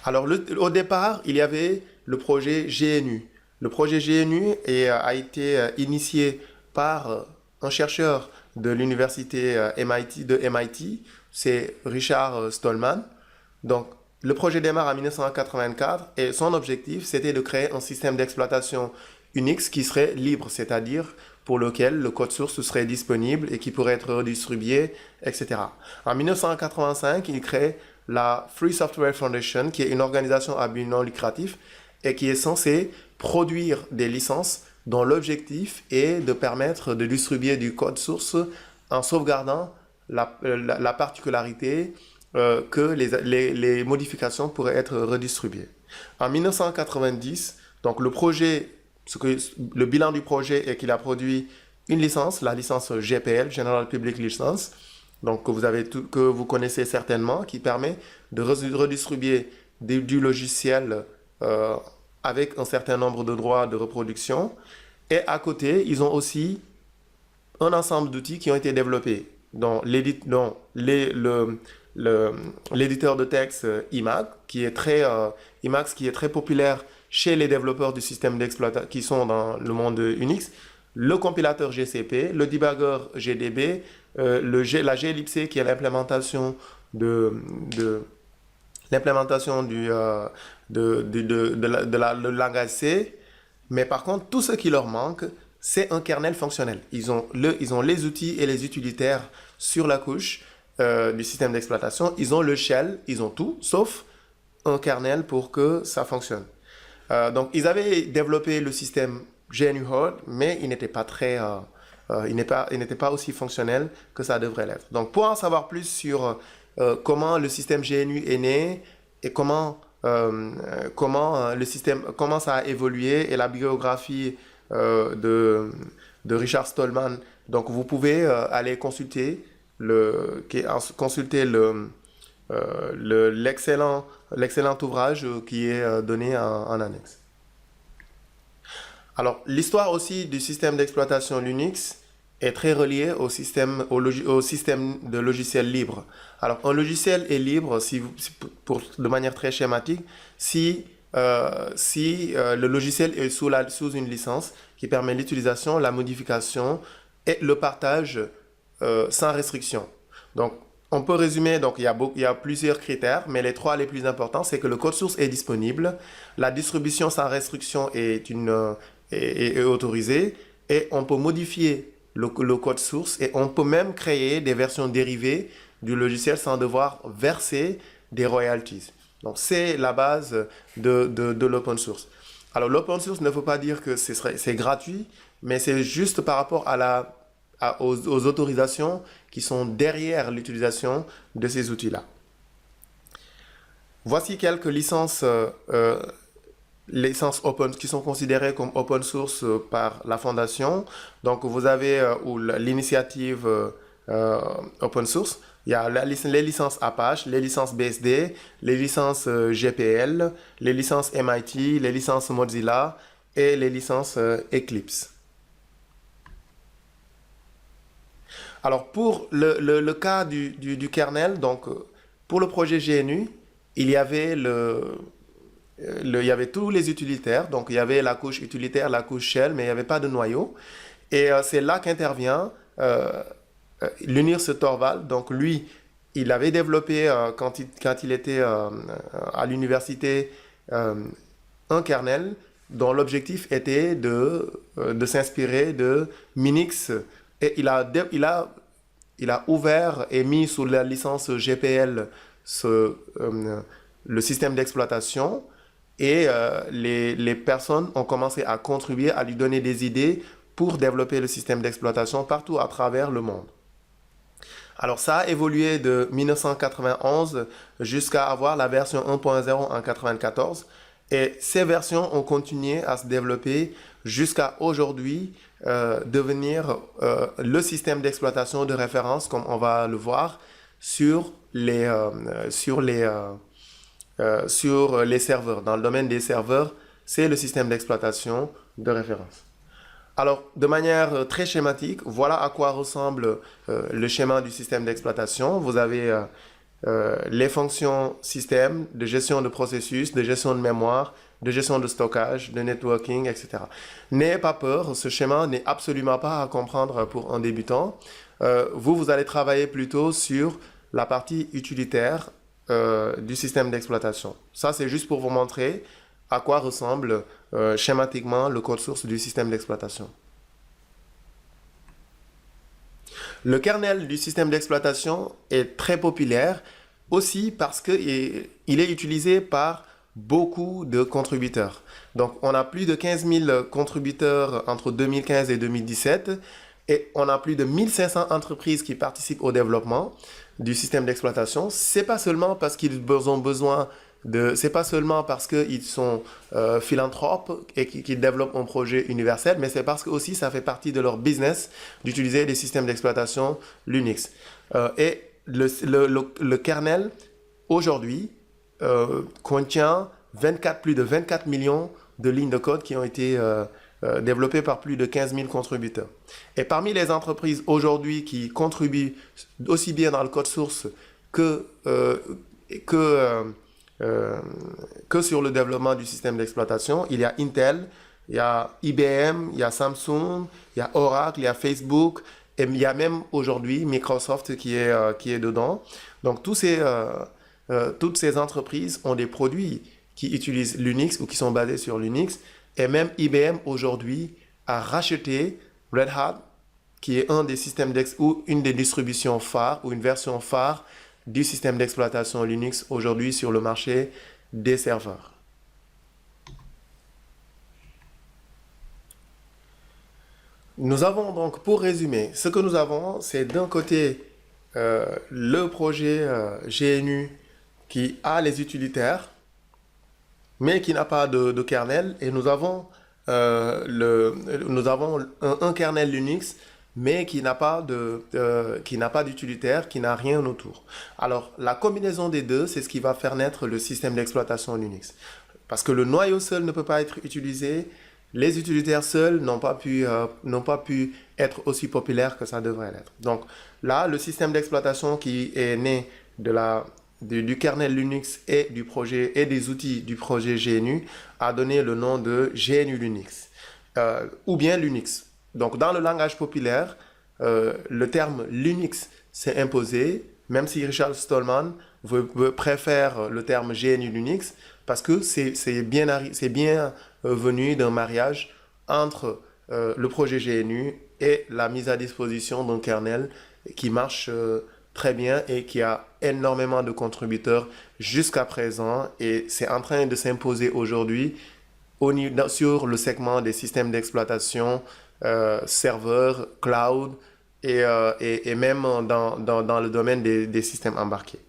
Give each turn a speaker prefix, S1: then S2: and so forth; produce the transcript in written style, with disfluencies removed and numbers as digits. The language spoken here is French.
S1: Alors, au départ, il y avait le projet GNU. Le projet GNU a été initié par un chercheur de l'université MIT, c'est Richard Stallman. Donc, le projet démarre en 1984 et son objectif, c'était de créer un système d'exploitation Unix qui serait libre, c'est-à-dire pour lequel le code source serait disponible et qui pourrait être redistribué, etc. En 1985, il crée la Free Software Foundation, qui est une organisation à but non lucratif et qui est censée produire des licences dont l'objectif est de permettre de distribuer du code source en sauvegardant la particularité que les modifications pourraient être redistribuées. En 1990, donc le bilan du projet est qu'il a produit une licence, la licence GPL, General Public License, donc que vous connaissez certainement, qui permet de redistribuer du logiciel euh, avec un certain nombre de droits de reproduction. Et à côté, ils ont aussi un ensemble d'outils qui ont été développés dans l'éditeur de texte Emacs, Emacs qui est très populaire chez les développeurs du système d'exploitation qui sont dans le monde Unix, le compilateur GCP, le debugger GDB, la glibc qui est de l'implémentation de langage C. Mais par contre, tout ce qui leur manque, c'est un kernel fonctionnel. Ils ont les outils et les utilitaires sur la couche du système d'exploitation. Ils ont le shell, ils ont tout, sauf un kernel pour que ça fonctionne. Donc, ils avaient développé le système GNU Hard, mais il n'était pas aussi fonctionnel que ça devrait l'être. Donc, pour en savoir plus sur comment le système GNU est né et comment ça a évolué et la biographie de Richard Stallman. Donc, vous pouvez aller consulter l'excellent ouvrage qui est donné en annexe. Alors, l'histoire aussi du système d'exploitation Linux est très reliée au système de logiciels libres. Alors, un logiciel est libre, de manière très schématique, si le logiciel est sous une licence qui permet l'utilisation, la modification et le partage sans restriction. Donc, on peut résumer, donc il y a plusieurs critères, mais les trois les plus importants, c'est que le code source est disponible, la distribution sans restriction est autorisée, et on peut modifier le code source, et on peut même créer des versions dérivées du logiciel sans devoir verser des royalties. Donc, c'est la base de l'open source. Alors, l'open source ne veut pas dire que c'est gratuit, mais c'est juste par rapport aux autorisations qui sont derrière l'utilisation de ces outils-là. Voici quelques licences qui sont considérées comme open source par la fondation. Donc, vous avez l'initiative open source. Il y a les licences Apache, les licences BSD, les licences GPL, les licences MIT, les licences Mozilla et les licences Eclipse. Alors, pour le cas du kernel, donc, pour le projet GNU, il y avait tous les utilitaires. Donc, il y avait la couche utilitaire, la couche shell, mais il n'y avait pas de noyau. Et c'est là qu'intervient Linus Torvald. Donc, lui, il avait développé, quand il était à l'université, un kernel dont l'objectif était de s'inspirer de Minix. Et il a ouvert et mis sous la licence GPL le système d'exploitation et les personnes ont commencé à contribuer, à lui donner des idées pour développer le système d'exploitation partout à travers le monde. Alors ça a évolué de 1991 jusqu'à avoir la version 1.0 en 1994. Et ces versions ont continué à se développer jusqu'à aujourd'hui, devenir le système d'exploitation de référence, comme on va le voir, sur les serveurs. Dans le domaine des serveurs, c'est le système d'exploitation de référence. Alors, de manière très schématique, voilà à quoi ressemble le schéma du système d'exploitation. Vous avez les fonctions système, de gestion de processus, de gestion de mémoire, de gestion de stockage, de networking, etc. N'ayez pas peur, ce schéma n'est absolument pas à comprendre pour un débutant. Vous allez travailler plutôt sur la partie utilitaire du système d'exploitation. Ça, c'est juste pour vous montrer à quoi ressemble schématiquement le code source du système d'exploitation. Le kernel du système d'exploitation est très populaire aussi parce qu'il est utilisé par beaucoup de contributeurs. Donc, on a plus de 15 000 contributeurs entre 2015 et 2017 et on a plus de 1500 entreprises qui participent au développement du système d'exploitation. C'est pas seulement parce qu'ils ont besoin c'est pas seulement parce qu'ils sont philanthropes et qu'ils développent un projet universel, mais c'est parce que aussi ça fait partie de leur business d'utiliser des systèmes d'exploitation Linux. Et le kernel aujourd'hui contient plus de 24 millions de lignes de code qui ont été développées par plus de 15 000 contributeurs. Et parmi les entreprises aujourd'hui qui contribuent aussi bien dans le code source que sur le développement du système d'exploitation, il y a Intel, il y a IBM, il y a Samsung, il y a Oracle, il y a Facebook, et il y a même aujourd'hui Microsoft qui est dedans. Donc toutes ces entreprises ont des produits qui utilisent Linux ou qui sont basés sur Linux. Et même IBM aujourd'hui a racheté Red Hat, qui est un des systèmes ou une des distributions phares ou une version phare du système d'exploitation Linux aujourd'hui sur le marché des serveurs. Nous avons donc, pour résumer, ce que nous avons, c'est d'un côté le projet GNU qui a les utilitaires, mais qui n'a pas de kernel, et nous avons un kernel Linux, mais qui n'a pas d'utilitaire, qui n'a rien autour. Alors, la combinaison des deux, c'est ce qui va faire naître le système d'exploitation Linux. Parce que le noyau seul ne peut pas être utilisé, les utilitaires seuls n'ont pas pu être aussi populaires que ça devrait l'être. Donc là, le système d'exploitation qui est né du kernel Linux et du projet et des outils du projet GNU a donné le nom de GNU Linux ou bien Linux. Donc dans le langage populaire, le terme Linux s'est imposé, même si Richard Stallman préfère le terme GNU Linux parce que c'est bien venu d'un mariage entre le projet GNU et la mise à disposition d'un kernel qui marche très bien et qui a énormément de contributeurs jusqu'à présent, et c'est en train de s'imposer aujourd'hui sur le segment des systèmes d'exploitation, serveurs, cloud et même dans le domaine des systèmes embarqués.